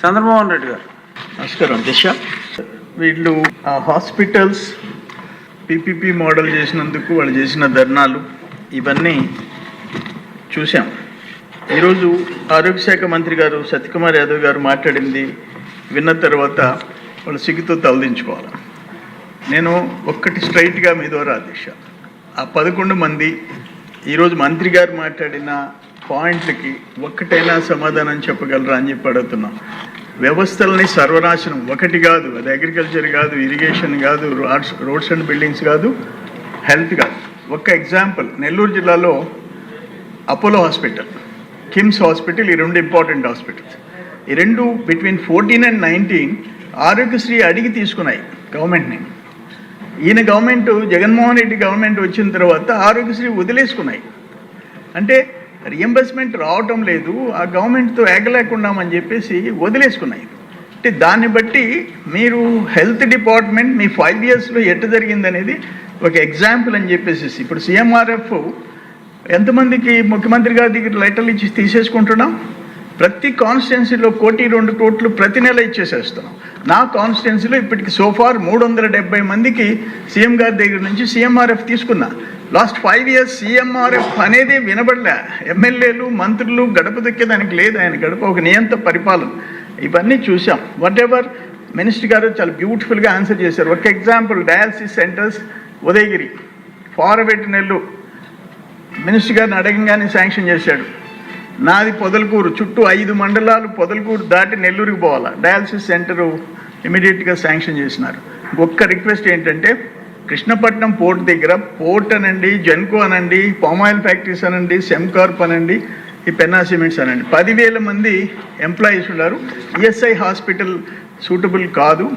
చంద్రమోహన్ రెడ్డి గారు. నమస్కారం దిశ. వీళ్ళు హాస్పిటల్స్ పీపీపీ మోడల్ చేసినందుకు వాళ్ళు చేసిన ధర్నాలు ఇవన్నీ చూసాం. ఈరోజు ఆరోగ్య శాఖ మంత్రి గారు సత్యకుమార్ యాదవ్ గారు మాట్లాడింది విన్న తర్వాత వాళ్ళు సిగ్గుతో తలదించుకోవాలి. నేను ఒక్కటి స్ట్రైట్గా మీ ద్వారా దిశ, ఆ 11 మంది ఈరోజు మంత్రి గారు మాట్లాడిన పాయింట్లకి ఒక్కటైనా సమాధానం చెప్పగలరా అని చెప్పి అడుగుతున్నాం. వ్యవస్థలని సర్వనాశనం ఒకటి కాదు, అది అగ్రికల్చర్ కాదు, ఇరిగేషన్ కాదు, రోడ్స్ అండ్ బిల్డింగ్స్ కాదు, హెల్త్ కాదు. ఒక్క ఎగ్జాంపుల్, నెల్లూరు జిల్లాలో అపోలో హాస్పిటల్, కిమ్స్ హాస్పిటల్, ఈ 2 ఇంపార్టెంట్ హాస్పిటల్స్. ఈ 2 బిట్వీన్ 14 and 19 ఆరోగ్యశ్రీ అడిగి తీసుకున్నాయి గవర్నమెంట్ని. ఈయన గవర్నమెంట్, జగన్మోహన్ రెడ్డి గవర్నమెంట్ వచ్చిన తర్వాత ఆరోగ్యశ్రీ వదిలేసుకున్నాయి. అంటే రియంబర్స్మెంట్ రావటం లేదు, ఆ గవర్నమెంట్తో ఏగలేకున్నామని చెప్పేసి వదిలేసుకున్నాయి. అంటే దాన్ని బట్టి మీరు హెల్త్ డిపార్ట్మెంట్ మీ 5 yearsలో ఎట్ట జరిగిందనేది ఒక ఎగ్జాంపుల్ అని చెప్పేసి. ఇప్పుడు సీఎంఆర్ఎఫ్ ఎంతమందికి ముఖ్యమంత్రి గారి దగ్గర లెటర్లు ఇచ్చి తీసేసుకుంటున్నాం. ప్రతి కాన్స్టిట్యున్సీలో 1-2 కోట్లు ప్రతి నెల ఇచ్చేసేస్తున్నాం. నా కాన్స్టిట్యున్సీలో ఇప్పటికి సోఫార్ 370 మందికి సీఎం గారి దగ్గర నుంచి సీఎంఆర్ఎఫ్ తీసుకున్నా. లాస్ట్ 5 years సీఎంఆర్ఎఫ్ అనేది వినబడలే. ఎమ్మెల్యేలు మంత్రులు గడప దొక్కేదానికి లేదు, ఆయన గడప ఒక నియంత్ర పరిపాలన. ఇవన్నీ చూసాం. వాట్ ఎవర్ మినిస్టర్ గారు చాలా బ్యూటిఫుల్గా ఆన్సర్ చేశారు. ఒక example, dialysis centres Udayagiri, forward Nellore, minister గారిని అడగంగానే శాంక్షన్ చేశాడు. నాది పొదలకూరు, చుట్టూ 5 మండలాలు పొదలకూరు దాటి నెల్లూరుకి పోవాలా, డయాలసిస్ సెంటరు ఇమీడియట్గా శాంక్షన్ చేసినారు. ఒక్క రిక్వెస్ట్ ఏంటంటే, కృష్ణపట్నం పోర్ట్ దగ్గర పోర్ట్ అనండి, జెన్కో అనండి, పామాయిల్ ఫ్యాక్టరీస్ అనండి, సెమ్కార్ప్ అనండి, ఈ పెన్నా సిమెంట్స్ అనండి, 10,000 మంది ఎంప్లాయీస్ ఉన్నారు. ఈఎస్ఐ హాస్పిటల్ సూటబుల్ కాదు.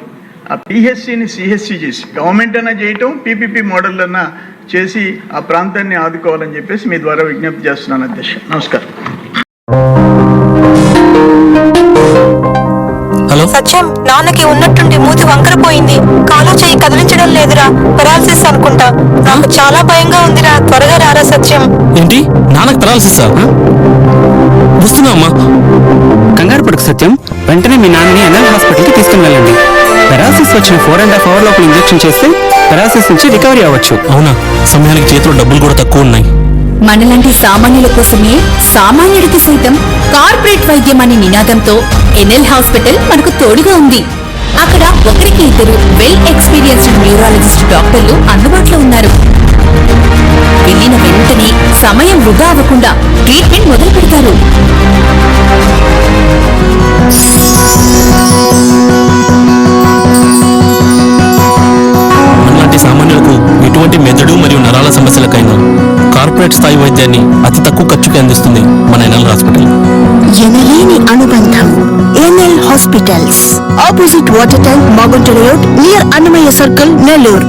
ఆ పిహెచ్సిని సిహెచ్సి చేసి గవర్నమెంట్ అన్నా చేయటం, పీపీపీ మోడల్ అన్నా చేసి ఆ ప్రాంతాన్ని ఆదుకోవాలని చెప్పేసి మీ ద్వారా విజ్ఞప్తి చేస్తున్నాను అధ్యక్ష. నమస్కారం. హలో సత్యం, నాన్నకి ఉన్నట్టుండి మూతి వంకరపోయింది, కాలు చేయి కదిలించడం లేదురా, పెరాలసిస్ అనుకుంటా. నాకు చాలా భయంగా ఉందిరా, త్వరగా రారా సత్యం. ఏంటి, నాన్నకు పెరాలసిస్? వస్తున్నా అమ్మా. కంగారు పడుకు సత్యం, వెంటనే మీ నాన్నని ఎన్ఎల్ హాస్పిటల్కి తీసుకుని వెళ్ళండి. పెరాలసిస్ వచ్చిన 4.5 hours లోపల ఇంజెక్షన్ చేస్తే పెరాలసిస్ నుంచి రికవరీ అవ్వచ్చు. అవునా? సమయానికి చేతిలో డబ్బులు కూడా తక్కువ ఉన్నాయి. మనలాంటి సామాన్యుల కోసమే సామాన్యుడికి సైతం కార్పొరేట్ వైద్యం అనే నినాదంతో ఎన్ఎల్ హాస్పిటల్ మనకు తోడుగా ఉంది. అక్కడ 1-2 వెల్ ఎక్స్పీరియన్స్డ్ న్యూరాలజిస్ట్ డాక్టర్లు అందుబాటులో ఉన్నారు. వెళ్ళిన వెంటనే సమయం వృధా అవ్వకుండా ట్రీట్మెంట్ మొదలు పెడతారు. మనలాంటి సామాన్యులకు ఎటువంటి మెదడు మరియు నరాల సమస్యలకైనా కార్పొరేట్ స్థాయి వైద్యాన్ని అతి తక్కువ ఖర్చుకి అందిస్తుంది మన ఎన్ఎల్ హాస్పిటల్. ఎనలేని అనుబంధం. NL hospitals, opposite water tank, Magunta road, near Annamayya circle, Nellore.